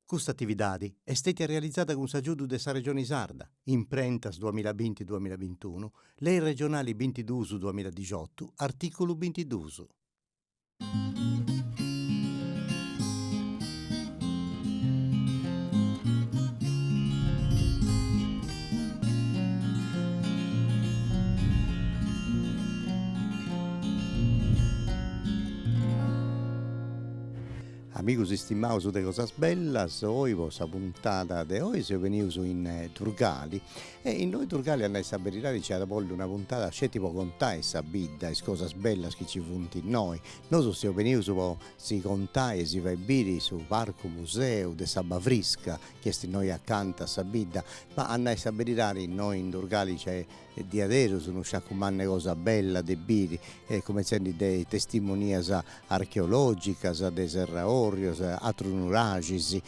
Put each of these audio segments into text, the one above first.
Questa attività è stata realizzata con l'aiuto della Regione Sarda, imprentas 2020-2021, lei regionali 22-2018, articolo 22. Amigos stimados de cosas bellas, hoy vos puntata de hoy se venius in Turgali e in noi Turgali andai a verità c'è da volle una puntata c'è tipo contare sa bidda e cosas bellas che ci funti in noi. Noi se venius si contai e si vai biri su parco museo de Sabba Frisca che sti noi accanto a sa bidda, ma andai a verità noi in Turgali c'è di adero sono sciaccumanne cosa bella de biri come senti de testimonias archeologicas de serraorios atrunuragisi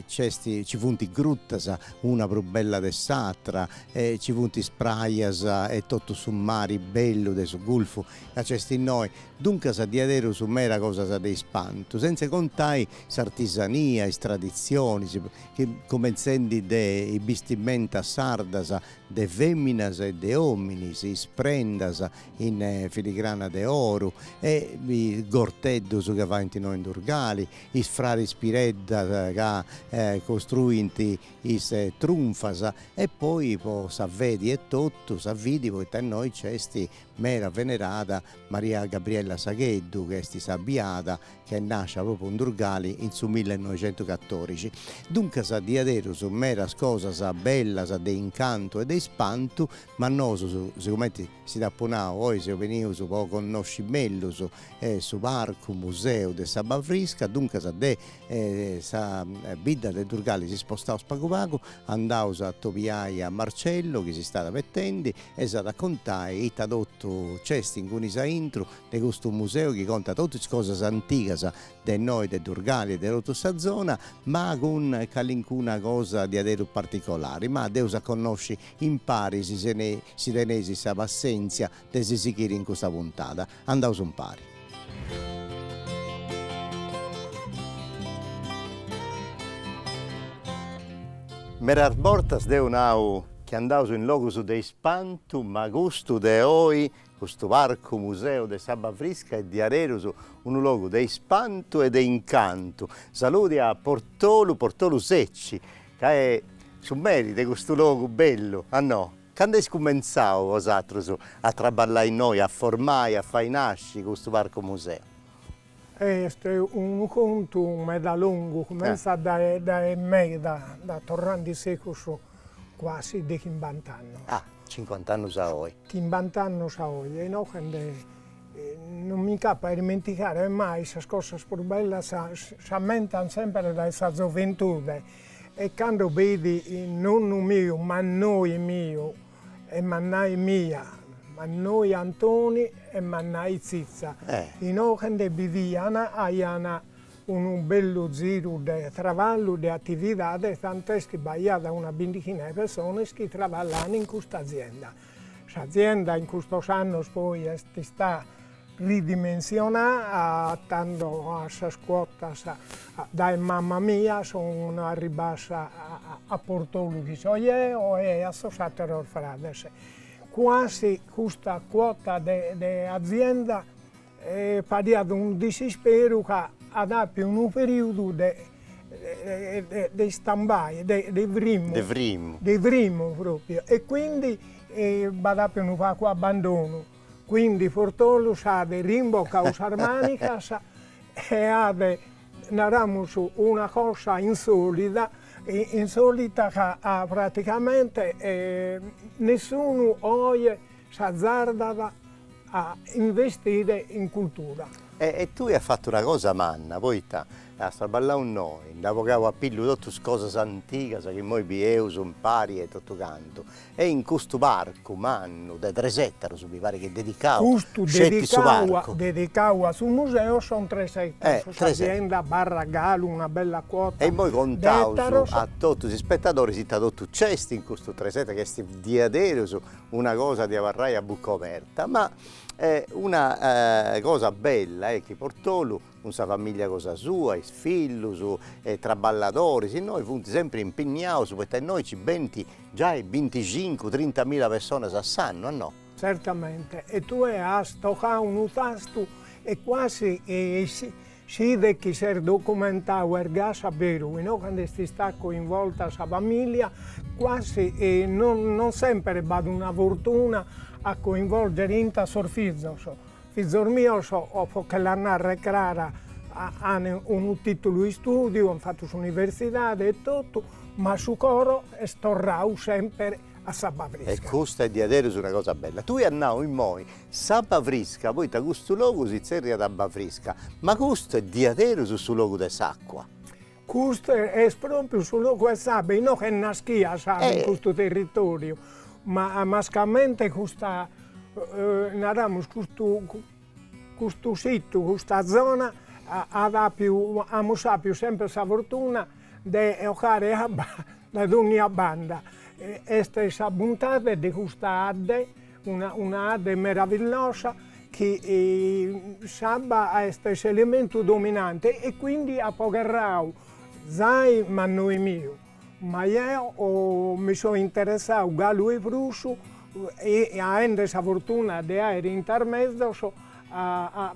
ci funti gruttas una più bella de Satra ci funti spraias e tutto su mari bello de su gulfo a cesti noi dunque sa di adero su mera cosa sa de spanto senza contare s'artisania e tradizioni che come senti de vestimenta sardas de femminas e de hominis, is prendas in filigrana de oro e i gorteddos che vanti noi in Turgali, is frari Spiredda che costruinti is trunfas e poi sa vedi e tutto, sa vidi poi a noi c'è mera venerata Maria Gabriella Sagheddu che è sa beata che nasce proprio in Turgali in su 1914. Dunque sa di adero su mera cosa bella sa de incanto e de spanto ma noi sicuramente si tapponava poi se venivo su poco conoscimento su parco museo de Sabba Frisca dunque sa de sa bidda de Turgali si spostava spago pago andavo a topiare a Marcello che si stava mettendo e sa raccontare e tradotto cesti in cui sa intro di questo museo che conta tutte le cose antiche de noi de Turgali e de tutta questa zona ma con qualcuna cosa di adero particolare ma Deus a conosci impari si tenesi sa pazienza de si siciri in questa puntata andaus un pari. Meras bortas de unau che andaus in locus de spantu ma gustu de oi questo parco museo de Sabba Frisca e di Arerus un luogo de spanto e de incanto. Saluti a Portolu Secci che è su merito di questo luogo bello, no? Quando è cominciato vosaltros a traballare in noi, a formare, a fare nascere questo parco museo? È un conto meda lungo, comincia da me, da tornando secolo quasi di 50 anni. Ah, 50 anni a oggi. 50 anni a oggi, e no, non mi capita a dimenticare mai queste cose più belle, si aumentano sempre da questa gioventù. E quando vedi non mio, ma noi mio, e mannai mia, ma noi Antoni e mannai Zizza. In ogni viviana hanno un bello giro di traballo, di attività, tanto che da una quindicina di persone che lavorano in questa azienda. Questa azienda in questi anni poi è stata ridimensionata, tanto a scuola da mamma mia sono arrivata a Portolu che so io e associata a Frades. Quasi questa quota di azienda parla un dispero che ha dato un periodo di stand-by, di vrimo proprio, e quindi va dato un po' abbandono. Quindi Portolu ha di rimbocca us armanicas e ha una cosa insolita che praticamente nessuno oggi si azzarda a investire in cultura. E tu hai fatto una cosa manna, poi a traballare noi, andavo a pigliare tutte le cose antiche che noi abbiamo impari e tutto canto. E in questo parco manno, da 3 ettari, mi pare che dedicavo, dedicavo sul museo, sono 3 ettari, azienda barra Galo, una bella quota. E poi contavo a tutti gli spettatori, si tradotto cesti in questo 3 ettari, che è di adero, una cosa di avarrai a bocca aperta. Ma Una cosa bella è che Portolu, con sua famiglia cosa sua, i figli, su, traballatori, se noi funti sempre impegnati, perché noi ci 20, già 25-30 mila persone sanno, no? Certamente, e tu hai toccato un tasto e quasi si vede che si è documentato il gas a Beru, no? Quando si sta coinvolta la famiglia, quasi non sempre va una fortuna a coinvolgere in sorfiglio. Figlio mio, che l'hanno recreata, hanno un titolo di studio, hanno fatto l'università e tutto, ma su coro è tornato sempre a Sabavrisca. E questa è di adesso una cosa bella. Tu andai in moi, Sabavrisca, poi da questo luogo si zerria da Bavrisca, ma questo è di adesso sul luogo dell'acqua. Questo è proprio sul luogo del Sabba, non che nascia in questo territorio, ma mascamente questa, questo sito, questa zona, abbiamo sempre la fortuna di giocare da ogni banda. Questa è la bontà di questa Adde, una Adde meravigliosa che Sabba è questo elemento dominante e quindi ha pogherrato, sai, ma noi mio. Ma io mi sono interessato a lui Prusso e avendo la fortuna di avere intermezzo a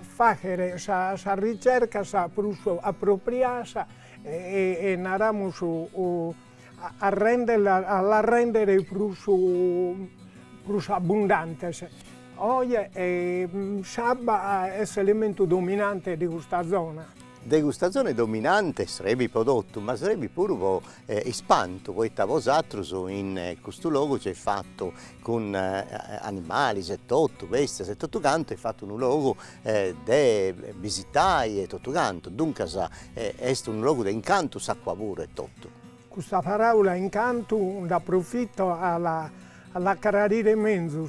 fare questa ricerca, a Prusso appropriarsi e andiamo a rendere Prusso abbondante. Oggi Sabba è l'elemento dominante di questa zona. Degustazione dominante sarebbe il prodotto, ma sarebbe pure espanto, poi vosaltro in questo luogo c'è fatto con animali, 78, bestie, 78 canto, è fatto un luogo di visitare e tutto canto, dunque è un luogo di incanto, s'acqua pure e tutto. Questa parola incanto approfitto alla carriera mezzo,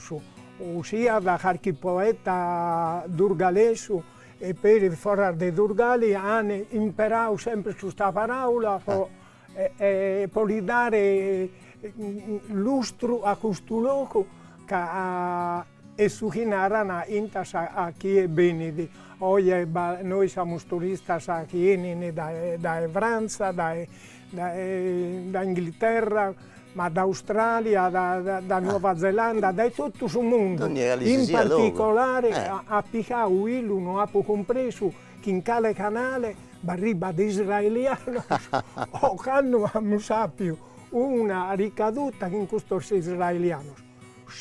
sia da qualche poeta durgalese e per fare dei durgali hanno imparato sempre questa parola per dare lustro a questo luogo e suchinare a chi è bene. Oggi noi siamo turisti che vengono da Francia, da Inghilterra, ma da Australia, da Nuova Zelanda, da tutto il mondo. In particolare a Picao Illu non ho compreso che in tale canale arriva di israeliano o che hanno saputo una ricaduta in questo israeliano.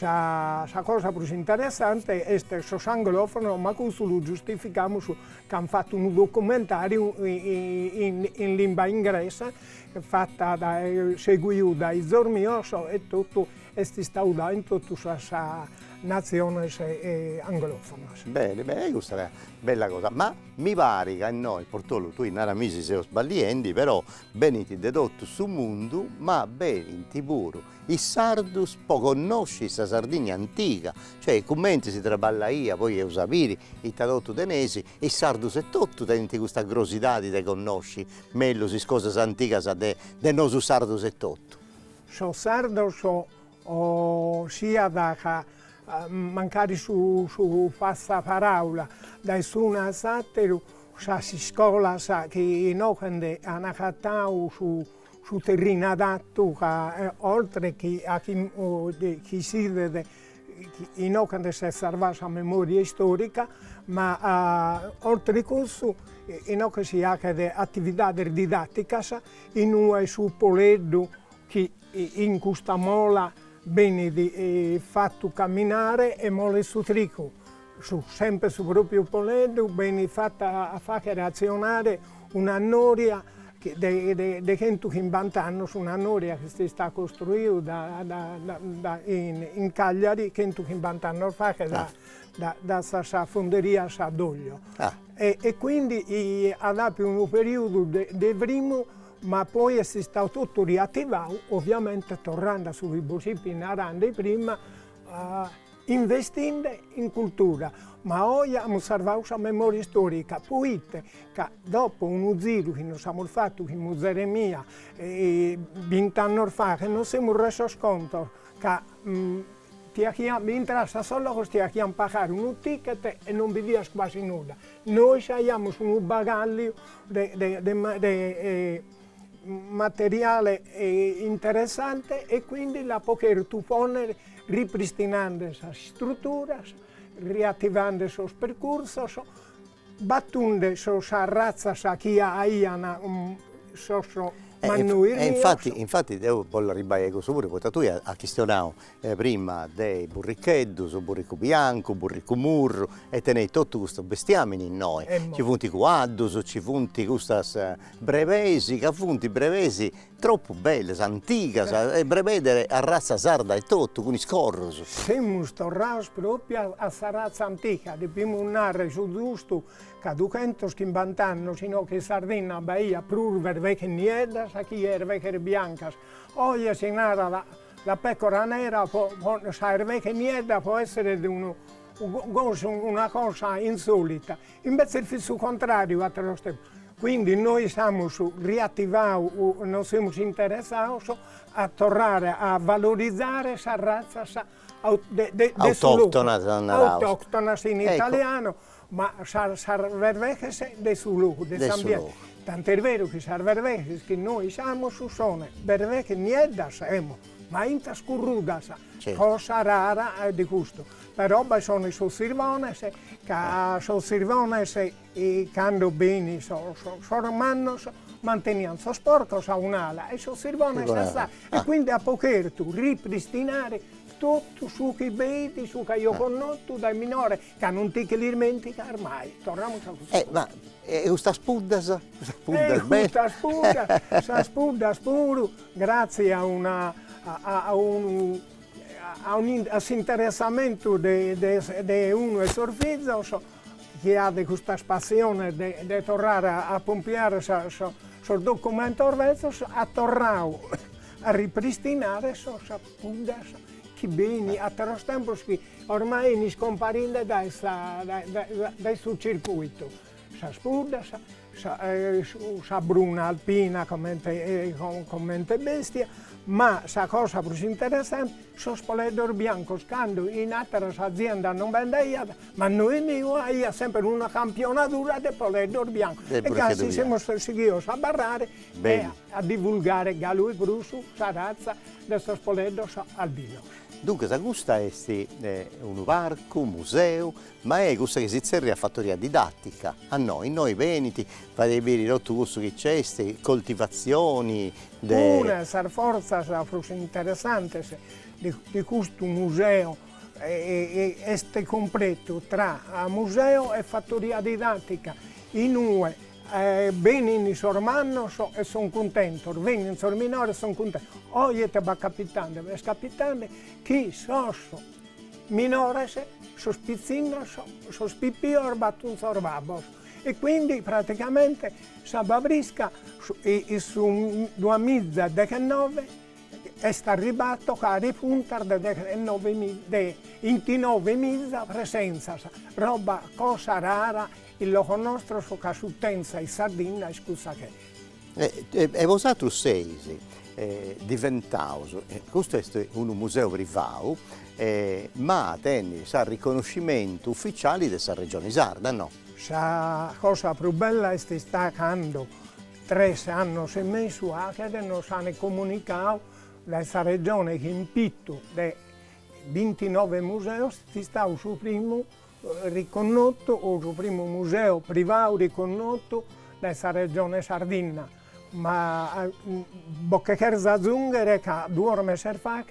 La cosa più interessante è che sono anglofono, ma questo lo giustifichiamo che hanno fatto un documentario in lingua inglese seguito dai Zormioso e tutto è stato in tutta questa nazione anglofona. Bene, questa è una bella cosa, ma mi pare che noi, Portolu, tu in Aramisi sei sbaglienti, però beniti dedotto sul mondo, ma beniti pure. I sardus po' conosci questa Sardegna antica, cioè commenti si traballaia, poi io sapere, i tradotto tenesi, i sardus e tutto, tenti questa grosità di te conosci, meglio si cose antiche de nosu sardus e tutto. So sardo sia da mancare su questa parola, da una satero, si scuola che noi hanno fatto su terreno adatto, oltre che a chi si vede, noi si salva la memoria storica, ma oltre a questo, noi si ha attività didattica, in noi su Poleddo, che in questa mola viene fatto camminare e mole su trico. Sempre su proprio Poleddo viene fatta a fare azionare una noria di 150 anni, una noria che si sta costruendo in Cagliari 150 anni fa, da questa fonderia d'olio. E quindi ha dato un periodo di primo, ma poi si sta tutto riattivato, ovviamente tornando sui principi narrando prima, investindo in cultura. Ma oggi abbiamo salvato la memoria storica, poi che dopo uno giro che noi abbiamo fatto con Geremia 20 anni fa, che non siamo resi conto che mi interessa solo che stia a pagare un ticket e non vediamo quasi nulla. Noi abbiamo un bagaglio di materiale interessante e quindi la poter tupone ripristinando questa struttura, riattivando i percorsi, battendo questa razza che ha infatti io voglio ribadire questo pure, perché tu hai chiesto prima dei burrichetti, su burrico bianco, burrico murro, e tenete tutto questo bestiamine in noi. Ci funti quadros, ci funti queste brevesi, che funti brevesi troppo belle, antiche, e brevedere a razza sarda e tutto, con i scorros. Siamo tornati proprio a questa razza antica, dobbiamo andare su giusto che 250 anni, sino che Sardegna, Bahia, prur vecchie niente, chi era vecchie bianche. Oggi si narra la pecora nera, la vecchia niente può essere una cosa insolita. Invece il suo contrario, a lo stesso. Quindi noi siamo riattivati, non siamo interessati a tornare a valorizzare questa razza autoctona in italiano, ma sarvervechese de sulu, de sambiente. Tant'è vero che sarvervechese che noi siamo sono verveche niente siamo, ma in scurruda, cosa rara di gusto. Però sono i sirvones, che sono sirvones e quando bene sono manteniamo sporco a un'ala e sono sirvones e quindi a poter tu ripristinare tutto su che vedi, su che io conosco dai minore, che non ti dimentica mai. Torniamo a questo. Ma questa spuddas? Questa spuddas puro, grazie a un interessamento di uno esorfizzo che ha questa passione di tornare a pompiare sul documento orvezzo, ha tornato a ripristinare questa spuddas che bene, a tre tempo che ormai è scomparendo dal suo circuito. Questa spuddas, questa bruna alpina come bestia, ma la cosa più interessante sono spoledor bianco, quando in altre aziende non vendeva, ma noi abbiamo sempre una campionatura di spoledor bianco. E così siamo seguiti a barrare e a divulgare gallo e grusso, la razza di questo spoledor albino. Dunque, questa è un parco, un museo, ma è questa che si serve a fattoria didattica, a noi veneti, fate vedere tutto questo che c'è, coltivazioni. Una forza interessante di questo museo è completo tra museo e fattoria didattica. In UE bene in sormanno e sono contento, vengono in sorminore e sono contento. Oggi ti va capitando che sono minore, sono spizzino, sono spipio, orbato un sorbabos. E quindi praticamente Sababrisca su 2019 è arrivato a ripuntare in 29 mesi presenza, roba cosa rara. Il loco nostro su casutenza in Sardegna, scusa che. E vosaltro sei diventato, questo è un museo privato, ma tiene il riconoscimento ufficiale di questa regione sarda, no? La cosa più bella è stata quando 3 anni e mezzo che nos hanno comunicato questa regione che in pitto di 29 musei è stato il primo riconosciuto, o il primo museo privato riconosciuto della regione Sardegna. Ma bocche kerza zunghere che 2 mesi fa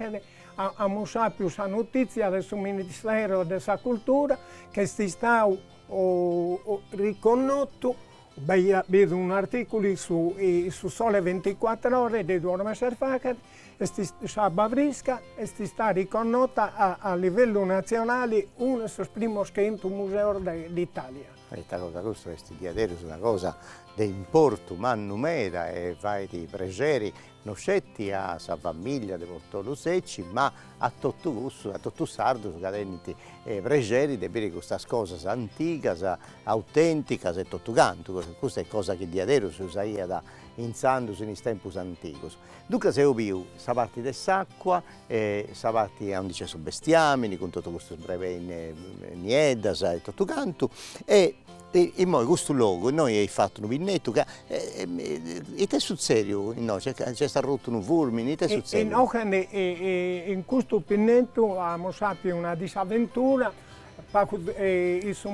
abbiamo saputo la notizia del Ministero della Cultura che è stato riconosciuto. Vedo un articolo su Sole 24 Ore di 2 mesi fa che Sababrisca è stata riconosciuta a livello nazionale uno dei primi 100 musei d'Italia. Questo è una cosa di importo, ma numera e vai di pregeri, non scetti a sa famiglia di Portolo Secci, ma a tutto gusto, a tutto sardo, su cadenti pregeri di dire queste cose antiche, autentiche e tutto canto. Questa è cosa che di adero si usa insandus in tempus anticos. Dunque se più sa parte dell'acqua, sa parte onde c'è su bestiamini, con tutto questo breve nieddas e tutto canto, e poi questo luogo noi abbiamo fatto un pinnetto che e te sul serio no, c'è stato rotto un fulmine, te sul serio. In questo pinnetto abbiamo sappiato una disavventura il su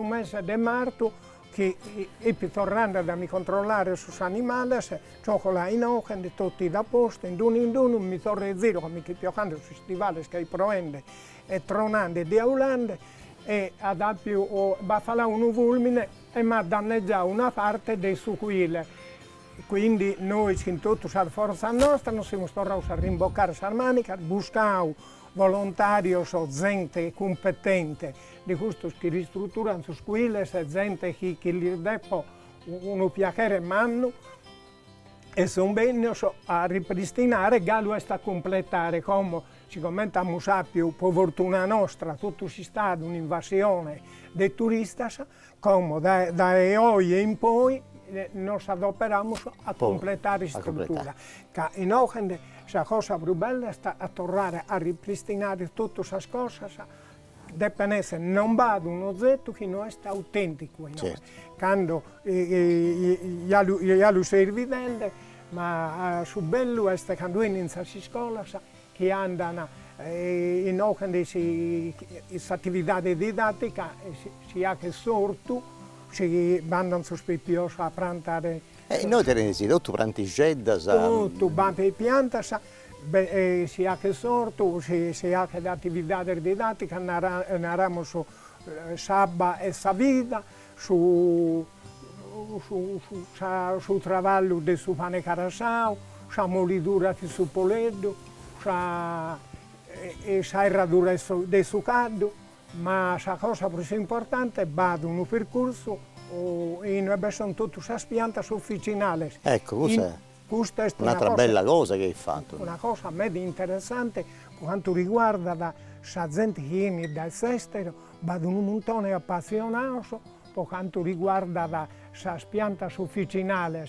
mese di marzo che è tornando da mi controllare sui animali, giocola in Ochen, tutti da posto, in uno mi torna a zero, come che piocando sui stivali che proende e tronando di aulande, e ad ampio va a fare un fulmine e mi ha danneggiato una parte dei suquile. Quindi noi, in tutta la forza nostra, non siamo tornati a rimboccare la manica, buscare volontari o gente competente di questo che ristrutturano su squille, gente che gli depo un piacere manno e sono bene a ripristinare, Gallo sta a completare come siccome abbiamo sappiato, per fortuna nostra, tutto si sta un'invasione dei turisti, come da oggi in poi noi adoperiamo a completare la struttura. In Ochen, la cosa più bella sta a tornare a ripristinare tutte queste cose, deve essere non vado un oggetto che non è autentico. Certo. Quando lo serve vedere, ma su bello è quando in scuola che andano in Ochen queste attività didattiche, si ha che sorto, si vanno sospettosi a plantare. Noi tenesi tutto plantigeddas. Tutto, bante e piante, si ha che sorto, si ha che attività didattica, andiamo su sabba e savida, su traballo del suo pane carasau, su molidura di suo poleddo, su serradura del suo caldo, ma la cosa più importante è che un percorso e sono tutte le piante officinali. Ecco, questa è un'altra cosa, bella cosa che hai fatto. Una cosa a me interessante per quanto riguarda la gente che viene dall'estero, vado un montone appassionato per quanto riguarda le piante officinali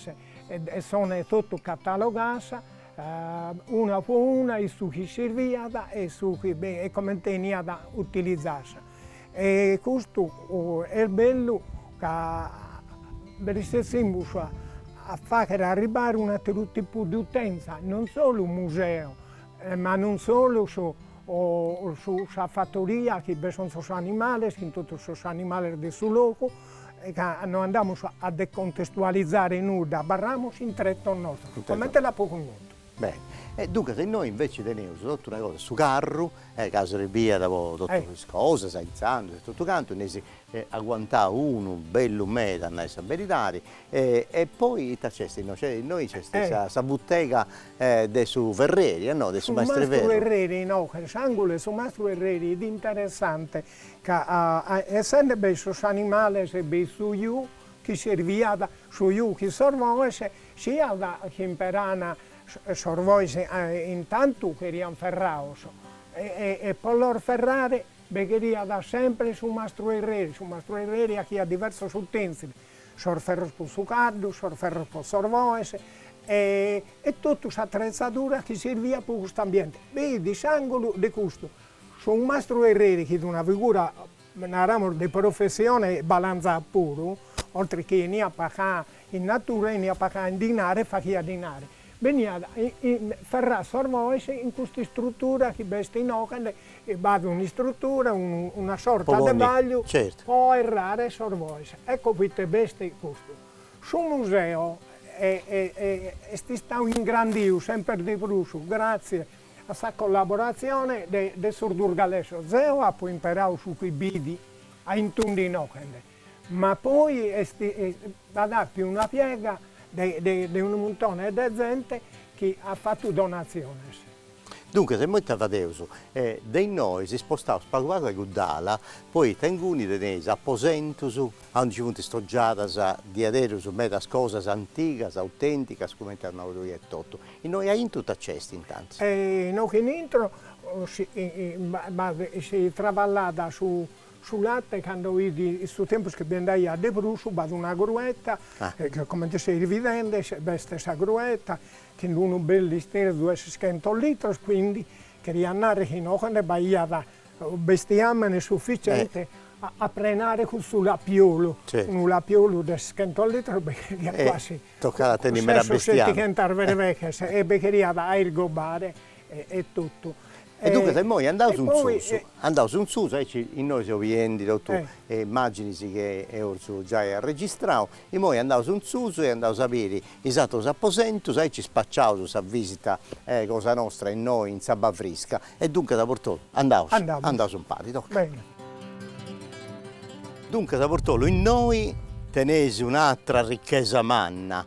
e sono tutte catalogate, una per una, e su chi serviva e su chi e come tenia da utilizzare. E questo è bello che riusciamo a fare arrivare un altro tipo di utenza, non solo un museo, ma non solo sulla fattoria che sono gli animali, in tutti gli animali del suo luogo, e non andiamo a decontestualizzare nulla, barriamo in tretto nostro, come te la può conoscere. Bene. Dunque, se noi invece teniamo tutta una cosa su carro, caso di via dopo tutte queste cose, senza tutto canto, ne si agguantava uno bello meta a sabberitari e poi noi c'è questa bottega su Ferreri, no? Su Maestro Ferreri, no, Sangolo su Maestro Ferreri è interessante che essendo questi animali su io che serviva su io che sorvava sia da imparare sorvoise intanto che erano ferrados e per loro ferrare beccheria da sempre su Mastro Herreri che ha diversi utensili, sorferros per su caldo, sorferros per sorvoise e tutta l'attrezzatura che serviva per questo ambiente. Vedi, Sangolo di questo, su un Mastro Herreri che è una figura di professione balanza puro, oltre che ne ha pagato in natura e ne ha pagato in dinare, fa chi a dinare. Veniva ferrare sorvoise in questa struttura che veste in Ochen e vado una struttura, una sorta di vaglio, certo. Può errare sorvoise. Ecco qui te veste questo. Sul museo è stato ingrandito sempre di più grazie a questa collaborazione del Surdurgalese. Zeo ha poi imparato su quei bidi a intundi in Ochen, ma poi va dato una piega di un montone di gente che ha fatto donazioni. Dunque, se molto fadeus, dei noi si spostava spaguato a Guddala, poi tenguni tenesi apposentus, onde ci funt stoggiatas di aderus metas cosas antigas, autenticas, come hanno e tutto. E noi a intro t'accesti intanto. Noi in intro si travallava su sul latte, quando vidi in suo tempo che andai a De Brusso, vado una gruetta, come ti sei evidente, veste questa gruetta, che uno belli stile 200 litri, quindi che riannare in occhio baia da bestiame sufficiente a prenare sul lapiolo, un lapiolo di 100 litri, beccheria quasi. Tocca la tenere a bestiame. Che intervere vecchie, e beccheria da air gobare e tutto. E dunque se noi andiamo su un su, in noi siamo vendi, immagini che già registrato, e noi andiamo su un su e andiamo a sapere esatto apposento, ci spacciamo su visita cosa nostra in noi in Sabafrisca, e dunque da Portolo andiamo su un patito. Bene. Dunque da Portolo in noi tenesi un'altra ricchezza manna,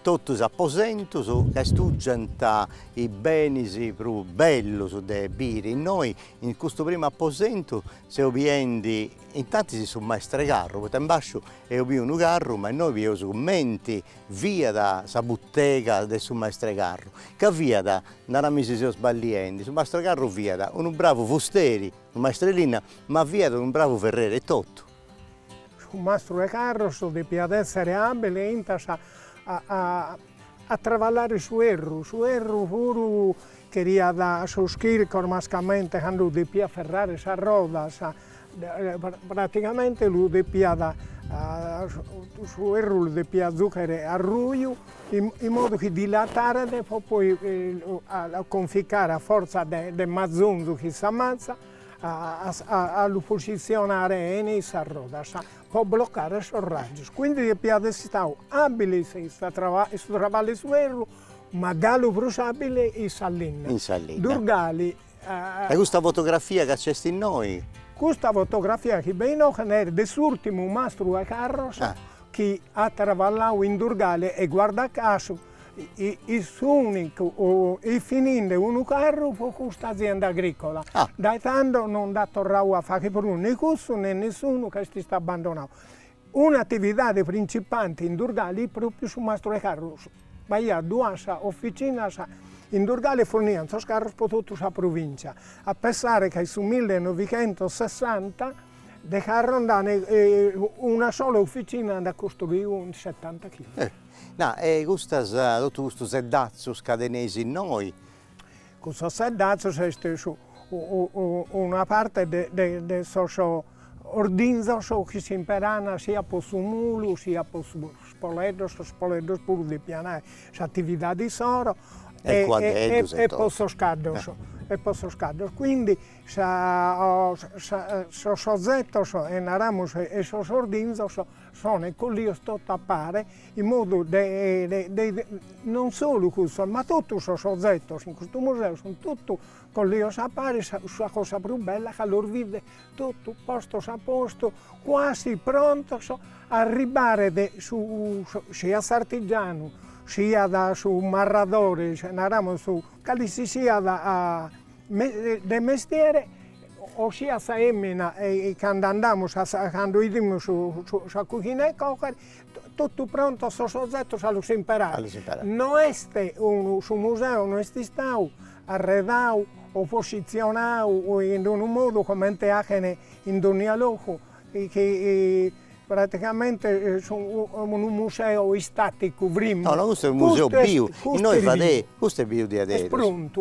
tutti gli apposenti che studiano i beni più belli dei biri. Noi in questo primo apposento siamo vendi, intanto si sono maestre carro, poi in basso è un carro, ma noi abbiamo commenti via da questa bottega del suo maestre carro, che via da, non la misi sbagliando, sul maestro carro via da un bravo fusteri, un maestrellina, ma via da un bravo ferrere e tutto. Un mastro e carro deve essere abile a travagliare su erro pure che ria da su schirco mascamente quando deve ferrare sa roda, praticamente lui deve da su erro deve zucchero a ruio in modo che dilatare e poi a conficcare a forza del mazzonzo che si ammazza a posizionare in essa roda, può bloccare i raggi. Quindi deve essere abile in questo lavoro su erro, ma gallo brusabile in salina. Durgali. E questa fotografia che c'è in noi? Questa fotografia che bene è dell'ultimo mastro a carro che ha lavorato in Durgali e guarda caso il suo unico e finendo un carro per questa azienda agricola. Da tanto non ha tornato a fare per né questo né nessuno che si sta abbandonando. Un'attività principale in Durgali proprio su mastro e carro. Baia due officine in Durgali fornivano i carri per tutta la provincia. A pensare che su 1960 di carro una sola officina da costruire un 70 kg. No, e tutto questo seddazzo scadenesi in noi? Questo seddazzo è una parte del socio ordinzo che si imparano sia per il mulo sia per il spoledo pure di pianare l'attività di soro e per il scaddo. Quindi se soggetto e naramos e ordinzo sono quelli che appare in modo non solo questo, ma tutti i soggetti in questo museo sono tutti quelli che appare sulla cosa più bella che loro vede tutto posto a posto, quasi pronto a arrivare sia artigiano sia su marradore, naramos che sia del mestiere o sia emmina e quando andiamo quando andiamo su cucina e cuocere tutto pronto sto soggetto a lo imparare. Non è su museo non è stato arredato o posizionato in un modo come anche in ogni luogo che praticamente un museo statico. No, questo è un museo bio. Noi questo è bio di adesso.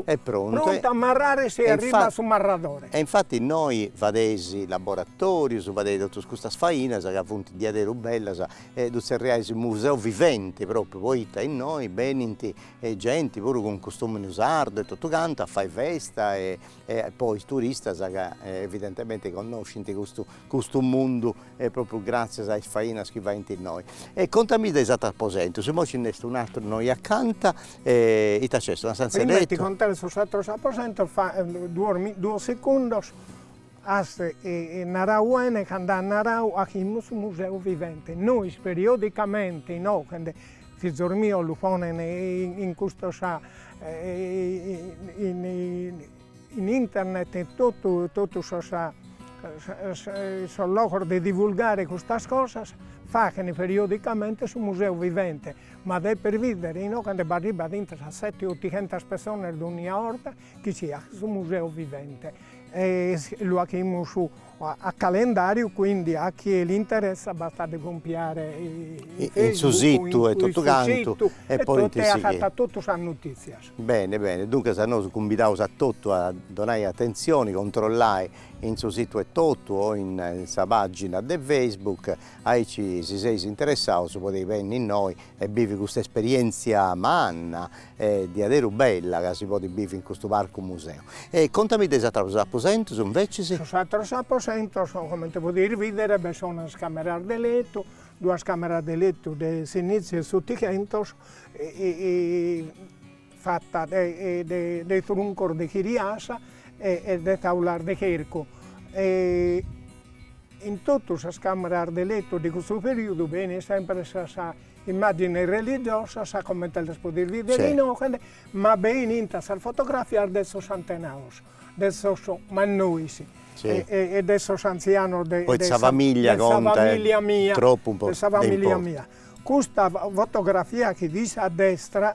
È pronto a marrare se arriva su marradore. E infatti noi vadesi laboratori, su vadesi tutte queste faine, che appunto di adero bella, un museo vivente proprio, poi in noi, benenti e gente, pure con costume usardo e tutto canto, a fare festa e poi i turisti che evidentemente conoscono questo mondo proprio grazie ai fainas che va in noi. E contami esatto apposento, se mo ci innesta un altro noi accanto e c'è una stanza letto. Prima ti contare su altro apposento, fa 2 secondi, e narauene quando narau a un museo vivente. Noi periodicamente in Ocende, si dormio lo fanno in questo in internet e tutto sono loro di divulgare queste cose, fanno periodicamente sul museo vivente, ma è per vedere, quando arriva dentro a 700-800 persone di ogni orta, che sia sul museo vivente. E lo abbiamo su a calendario, quindi a chi gli interessa basta di compiare in suo sito e tutto canto e poi ti si fatta tutto sa notizie. Bene, bene, dunque se noi convitiamo a tutto a donare attenzione, controllare in suo sito e tutto o in sa pagina di Facebook, se sei interessato si potete venire in noi e vivere questa esperienza manna di adero bella che si può vivere in questo parco museo. E contami dei altri apposenti, sono invece sì? Sono altri apposenti, come ti poter vedere, sono una camera di letto, due camere di letto di sinistra e sottocentos, fatta dei truncor di chiriasa e dei taular di cherco. In tutte le camere di letto di questo periodo viene sempre questa immagine religiosa, come te le potete vedere in occhio, ma bene in questa fotografia del centenario, del mannoisi. Sì. E adesso anziano della famiglia mia, troppo un po' della famiglia mia. Questa fotografia che dice a destra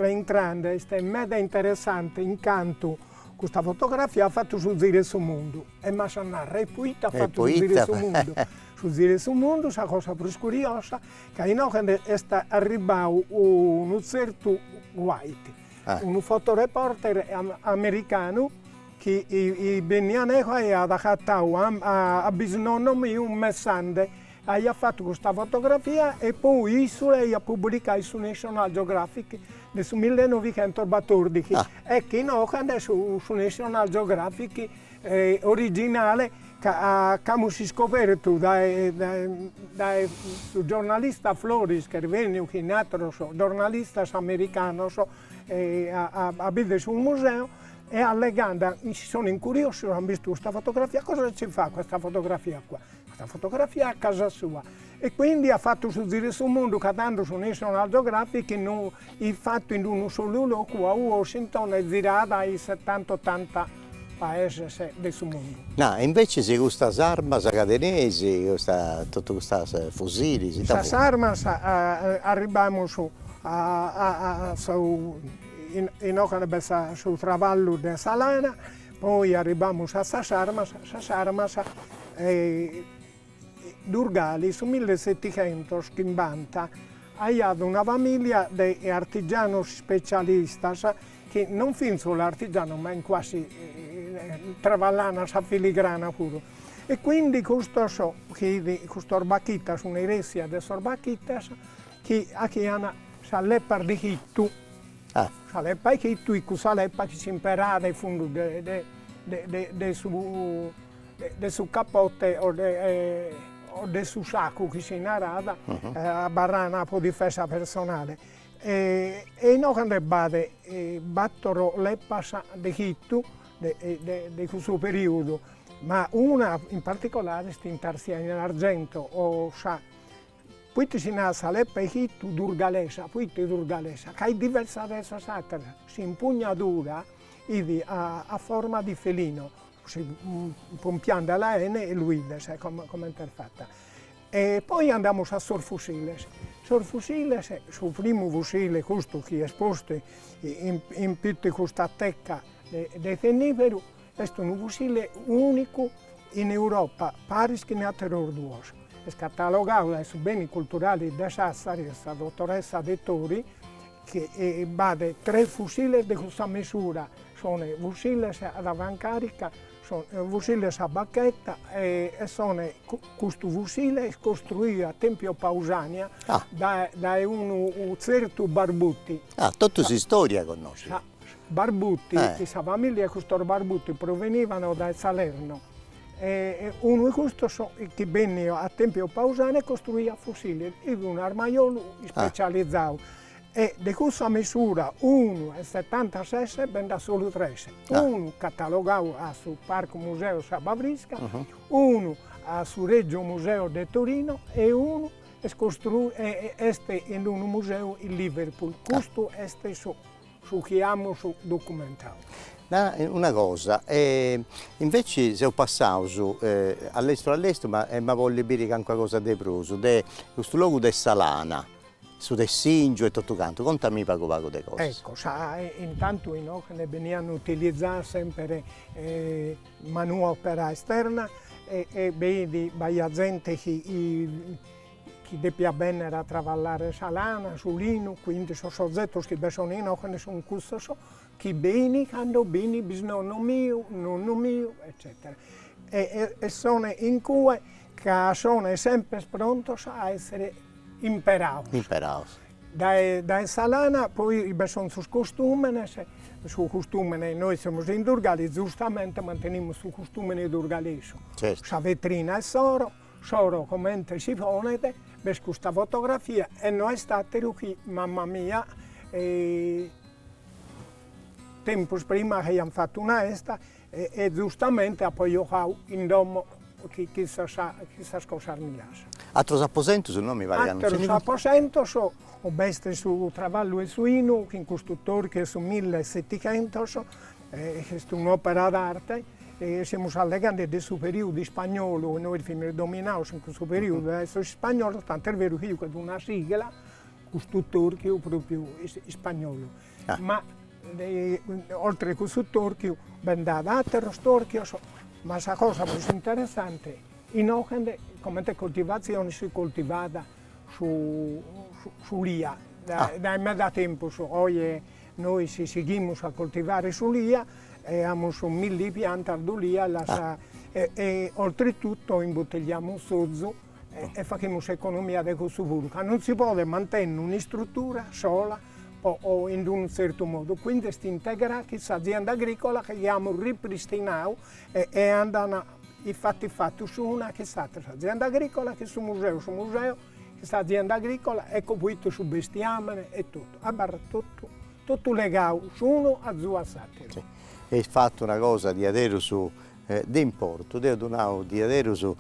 entrando, è meda interessante, incanto. Questa fotografia ha fatto sul giro sul mondo e ma è poeta ha fatto sul giro sul mondo. Sul giro sul mondo, la cosa più curiosa, che in occhio è arrivato un certo White, un fotoreporter americano che venne e ha dato a bisnonno mio un messaggio. Ha fatto questa fotografia e poi ha pubblicato su National Geographic nel 1914 e che su National Geographic originale che abbiamo scoperto dal giornalista Flores che venne qui in altro giornalisti americani a vedere sul museo e allegando, si sono incuriositi, hanno visto questa fotografia, cosa ci fa questa fotografia qua? Questa fotografia è a casa sua e quindi ha fatto sul giro sul mondo, cadendo su National Geographic, il fatto in uno solo luogo a Washington è girata ai 70-80 paesi del mondo. No, invece se questa arma cadenesi, tutte queste fucili, queste armi arriviamo sul travallo di Salana, poi arriviamo a queste armi Durgali su 1750 ha avuto una famiglia di artigiani specialisti che non fin solo artigiano ma in quasi travallana sa filigrana pure. E quindi questo orbacchitas, un'eresia di orbacchitas che hanno sa leppa di hittu, sa leppa di hittu e questa leppa che si imperava dai fondi del suo capote o del suo sacco che si narrava a barrana un po' di difesa personale. E noi quando battono leppa di hittu di questo periodo, ma una in particolare sta in tarsiana in argento o sa. Poi si nasa leppa di hittu durgalesa, poi durgalesa, che è diversa da essa sacra, si impugnatura a forma di felino. Pompiando alla N e lui come interfatta. E poi andiamo a Sorfusiles. Sorfusiles, sul primo fucile, questo che è esposto in più questa tecca di Tenniferu, è un fucile unico in Europa, pari che ne ha terrorduoso. È catalogato su beni culturali da Sassari, questa dottoressa De Tori, che bade 3 fucili di questa misura. Sono fucili ad avancarica, sono fucili a bacchetta e sono questo fucile costruito a Tempio Pausania da un certo Barbutti. Tutta si storia conosci. Barbutti, questa famiglia questo Barbutti provenivano da Salerno. E uno di questi che venne a Tempio Pausania costruiva fucili, era un armaiolo specializzato. E di questa misura 1,76 vende solo 3. Uno catalogato sul Parco Museo Sababrisca, uno sul Regio Museo di Torino e uno è costruito in un museo in Liverpool. Questo è su che abbiamo documentato. Una cosa, invece se ho passato all'estero, ma voglio dire anche qualcosa di proso, questo luogo di Salana. su Tessinggio e tutto canto. Contami poco de cose. Ecco, intanto in Ocne venivano utilizzati sempre manodopera esterna e vedi la gente che deve bene a travallare salana, sulino, quindi sono soggetti che sono in Ocne, sono questo, che bene, quando bene, bisnonno mio, nonno mio, eccetera. E sono in cui che sono sempre pronti a essere imperati. Da salana poi sono su costume, noi siamo in Durgali, giustamente manteniamo su costume durgalesco. Certo. La vetrina è soro come si pone, per questa fotografia e noi state qui, mamma mia, tempo prima che abbiamo fatto una esta e giustamente poi io ho in domo chissà cosa armigliare. Altri apposenti sul nome vale Altri apposenti sono bestie su travallo e suino, in costruttori che sono 1700, è un'opera d'arte. Siamo allegati del suo periodo spagnolo, noi abbiamo dominato in questo periodo adesso spagnolo, tanto è vero che io ho una sigla, questo turco proprio spagnolo. Ma oltre a questo turco, ben da altri turchi, ma la cosa più interessante, in Ocende, come coltivazione si coltivava sull'IA, da tempo, oggi noi ci seguiamo a coltivare sull'IA, abbiamo 1000 piante d'olia e oltretutto imbottigliamo sozzo e facciamo economia di questo pubblico. Non si può mantenere una struttura sola o in un certo modo, quindi si integra questa azienda agricola che abbiamo ripristinato e andano infatti su una che è stata azienda agricola, che su museo, questa azienda agricola è costruita su bestiame e tutto, tutto legato su uno a due satire. Sì. Hai fatto una cosa di adero su d'importo, di adero su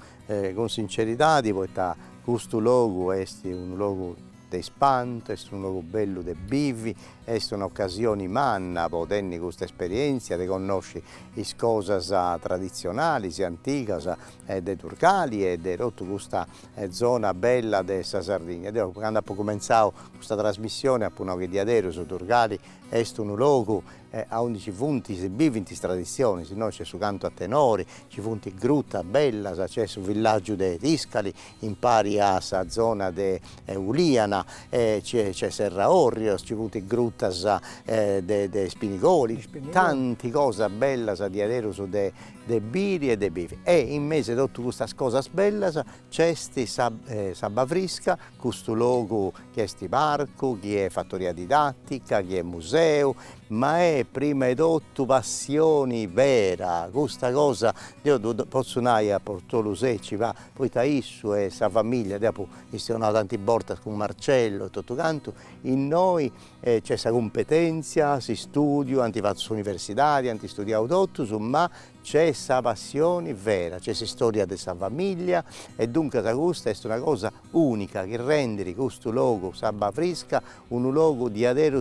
con sincerità, di portare questo luogo è un luogo di spanto, è un luogo bello di vivi, è un'occasione manna per tenere questa esperienza, di conoscere le cose tradizionali, antiche, dei turcali e di tutta questa zona bella della Sardegna. Quando ho cominciato questa trasmissione, appunto, che di adero su turcali è un luogo a 11 punti si vive in queste tradizioni, se no c'è su canto a tenori, ci punti grutta bella, c'è sul villaggio dei Tiscali, in pari a sa zona de Uliana, c'è Serra Orrio, ci punti grutta de Spinigoli, tante cose belle di adero su de biri e de bivi. E in mezzo a tutte queste cose belle c'è Sabba Frisca, questo luogo che è sti parco, che è fattoria didattica, che è museo, ma è prima di tutto passione vera, questa cosa, io posso andare a Portolo Secci, poi Taissu e sa famiglia, dopo sono tanti volte con Marcello e tutto canto, in noi c'è questa competenza, si studia, anti fatto universitari, anti studiato tutto, ma c'è questa passione vera, c'è questa storia della famiglia e dunque questa è una cosa unica che rende questo luogo Sabba Frisca un luogo di adero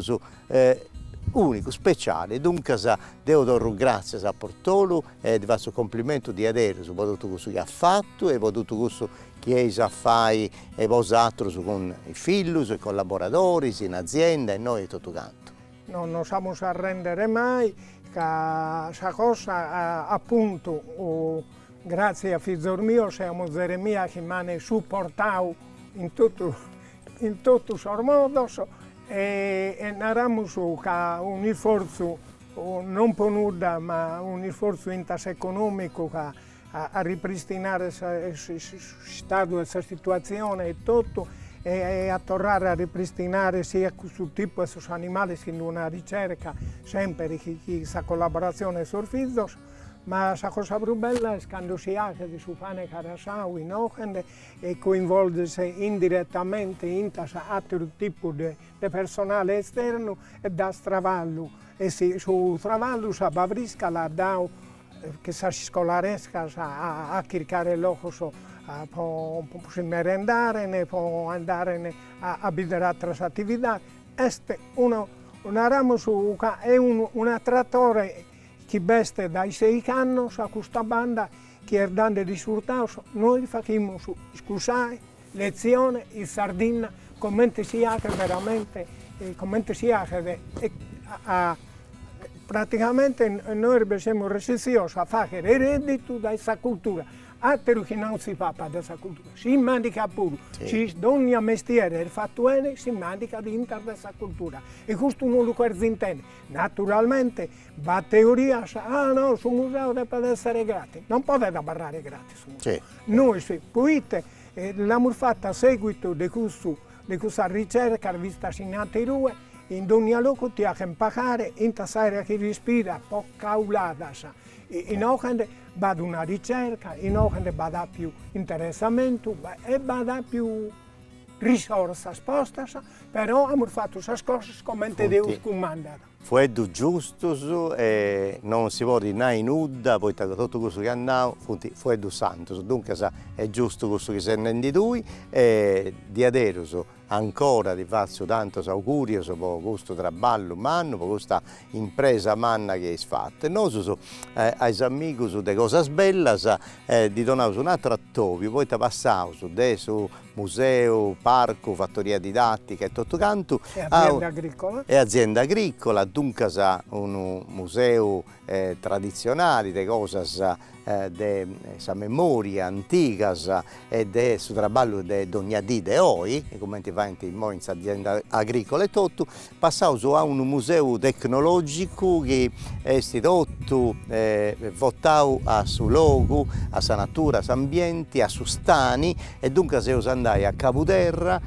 unico, speciale. Dunque devo dare grazie a Portolo e ti faccio complimento di adero su tutto questo che ha fatto e per tutto questo che sa fare e vosato con i figli, i collaboratori, in azienda e noi tutto canto. Non siamo arrendere mai, questa cosa appunto grazie a figlio mio siamo Geremia che mi ha supportato in tutto il suo modo e narramo su un sforzo non per nulla ma un sforzo economico a ripristinare questa situazione e tutto e a tornare a ripristinare sia questo tipo di animali che in una ricerca sempre questa collaborazione sul figlio, ma la cosa più bella è quando si ha che si fa Carasau in Ocende e coinvolgersi indirettamente in altro tipo di personale esterno e da stravallo e su travallo Sabba Frisca l'ha dato che sa scolaresca a cercare l'oco può merendare, ne può andare a vedere altre attività. Este una ramo su è un attrattore che veste dai 6 anni a questa banda che è dando risultati. Noi facciamo scusare lezione in Sardegna come si ha veramente, come si ha praticamente noi siamo religiosi a fare reddito da questa cultura. Altro che non si fa per questa cultura, si mandica pure, sì. Ogni mestiere fattuale si mandica dentro questa cultura e questo non lo intende. Naturalmente, la teoria no, sul museo deve essere gratis, non potete parlare gratis. Sì. Noi sì, poi l'abbiamo fatto a seguito di questa ricerca vista in Aterue, in ogni luogo ti ha pagare, in tasare che respira, poca caulata. In ogni va una ricerca, in ogni va più interessamento e va più risorse sposte, però abbiamo fatto queste cose come Dio comanda. Fu giusto e non si può dire nulla, poi tutto questo che andiamo fu santo, dunque è giusto questo che si rende due e di adesso ancora di farci tanto auguri per questo lavoro umano, per questa impresa manna che è fatta. E noi ai amici di cose belle di donare un altro attore, poi passiamo su museo, parco, fattoria didattica e tutto quanto. E azienda agricola. E azienda agricola, dunque un museo tradizionale, di cose de memoria antica e del lavoro di ogni giorno oggi, come ti fa in azienda agricola e tutto, passiamo a un museo tecnologico che è stato votato a su luogo, a sa natura, a su ambienti, a su stani e dunque se andai a Caputerra,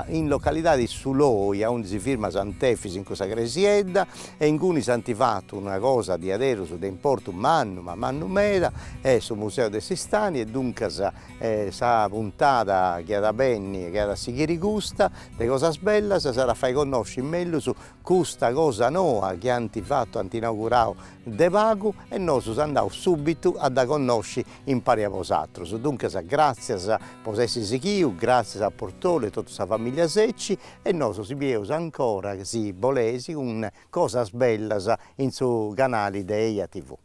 in località di Suloia, dove si firma Sant'Efisi in questa gresiedda e in cui si è fatto una cosa di adesso di importo manno, ma manno meda, è sul Museo dei Sistani e dunque sa puntata che da Benni, che da Sighiri Gusta, di cosa bella, sarà fai conoscere meglio su questa cosa nuova che hanno fatto, hanno inaugurato De Pago e noi andiamo subito a da conoscere impariamo altro. Dunque grazie a Posessi Sichiu, grazie a Portole e tutta la famiglia Secci e noi si vediamo ancora si volesi con cose belle in su canale di EIA TV.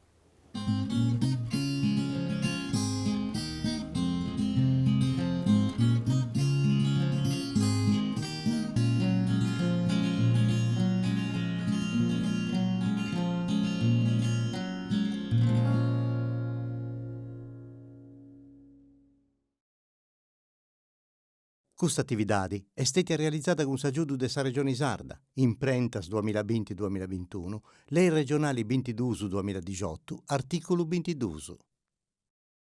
Questa attività è stata realizzata con l'aiuto della Regione Sarda, Imprentas 2020-2021, Lei regionali 22-2018, articolo 22.